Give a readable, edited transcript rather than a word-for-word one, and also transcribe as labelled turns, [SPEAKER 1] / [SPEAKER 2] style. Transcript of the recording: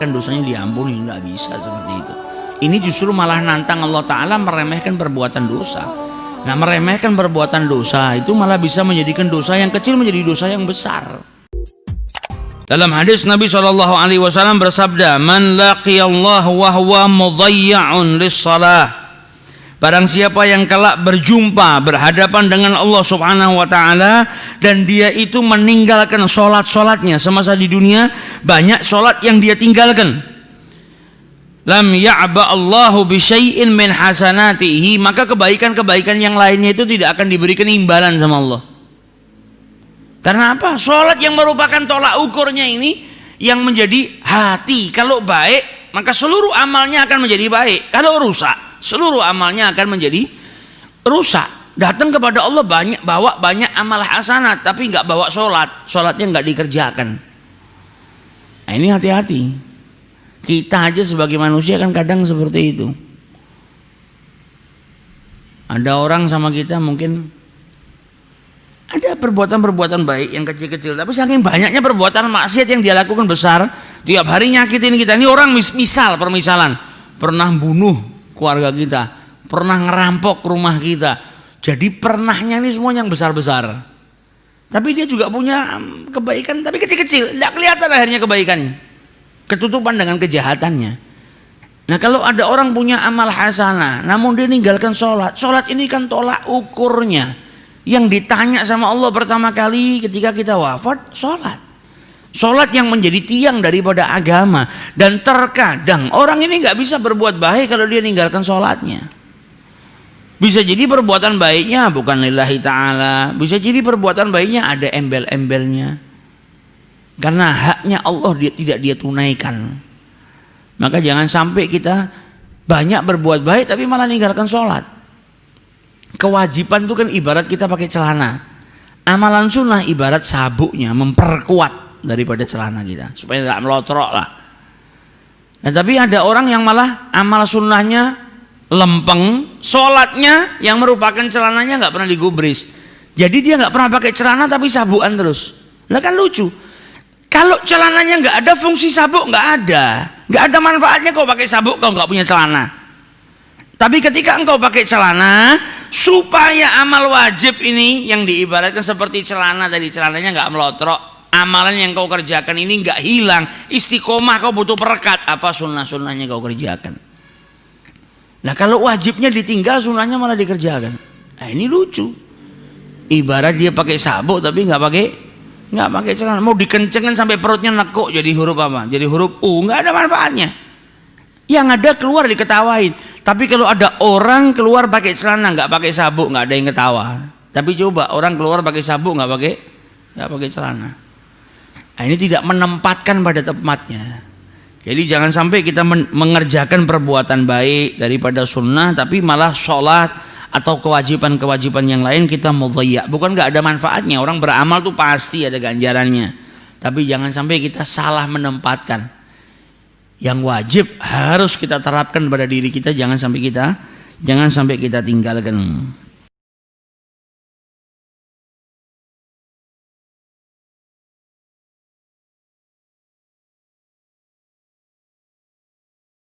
[SPEAKER 1] doakan dosanya diampuni, nggak bisa seperti itu. Ini justru malah nantang Allah Ta'ala meremehkan perbuatan dosa. Nah, meremehkan perbuatan dosa itu malah bisa menjadikan dosa yang kecil menjadi dosa yang besar. Dalam hadis Nabi SAW bersabda, "Man laqiyallahu wa huwa mudhayya'un lis-shalah." Barang siapa yang kelak berjumpa, berhadapan dengan Allah Subhanahu wa Ta'ala, dan dia itu meninggalkan sholat-sholatnya semasa di dunia, banyak sholat yang dia tinggalkan, lam ya'ba Allahu bi syai'in min hasanatihi, maka kebaikan-kebaikan yang lainnya itu tidak akan diberikan imbalan sama Allah. Karena apa? Sholat yang merupakan tolak ukurnya ini yang menjadi hati. Kalau baik, maka seluruh amalnya akan menjadi baik. Kalau rusak, seluruh amalnya akan menjadi rusak. Datang kepada Allah bawa banyak amal hasanat, tapi nggak bawa sholat, sholatnya nggak dikerjakan. Nah, ini hati-hati. Kita aja sebagai manusia kan kadang seperti itu. Ada orang sama kita mungkin ada perbuatan-perbuatan baik yang kecil-kecil, tapi saking banyaknya perbuatan maksiat yang dia lakukan besar, tiap hari nyakitin kita. Ini orang permisalan, pernah bunuh keluarga kita, pernah ngerampok rumah kita. Jadi pernahnya ini semua yang besar-besar. Tapi dia juga punya kebaikan, tapi kecil-kecil, tidak kelihatan akhirnya kebaikannya, ketutupan dengan kejahatannya. Nah, kalau ada orang punya amal hasanah, namun dia ninggalkan sholat, sholat ini kan tolak ukurnya. Yang ditanya sama Allah pertama kali ketika kita wafat, sholat. Sholat yang menjadi tiang daripada agama. Dan terkadang orang ini nggak bisa berbuat baik kalau dia ninggalkan sholatnya. Bisa jadi perbuatan baiknya bukan lillahi ta'ala, bisa jadi perbuatan baiknya ada embel-embelnya, karena haknya Allah tidak dia tunaikan. Maka jangan sampai kita banyak berbuat baik tapi malah ninggalkan sholat. Kewajiban itu kan ibarat kita pakai celana. Amalan sunnah ibarat sabuknya, memperkuat daripada celana kita supaya nggak melotrok lah. Nah, tapi ada orang yang malah amal sunnahnya lempeng, sholatnya yang merupakan celananya nggak pernah digubris. Jadi dia nggak pernah pakai celana tapi sabukan terus. Lah kan lucu. Kalau celananya nggak ada, fungsi sabuk nggak ada manfaatnya kau pakai sabuk kau nggak punya celana. Tapi ketika engkau pakai celana, supaya amal wajib ini yang diibaratkan seperti celana tadi, celananya nggak melotrok, amalan yang kau kerjakan ini nggak hilang, istiqomah kau butuh perekat, apa sunnah-sunnahnya kau kerjakan. Nah, kalau wajibnya ditinggal, sunnahnya malah dikerjakan. Nah, ini lucu. Ibarat dia pakai sabuk tapi nggak pakai celana, mau dikencengkan sampai perutnya nekuk jadi huruf apa? Jadi huruf U, nggak ada manfaatnya. Yang ada keluar diketawain. Tapi kalau ada orang keluar pakai celana nggak pakai sabuk, nggak ada yang ketawa. Tapi coba orang keluar pakai sabuk nggak pakai celana. Nah, ini tidak menempatkan pada tempatnya. Jadi jangan sampai kita mengerjakan perbuatan baik daripada sunnah, tapi malah sholat atau kewajiban-kewajiban yang lain kita mudhayya. Bukan nggak ada manfaatnya. Orang beramal tuh pasti ada ganjarannya. Tapi jangan sampai kita salah menempatkan. Yang wajib harus kita terapkan pada diri kita, jangan sampai kita tinggalkan.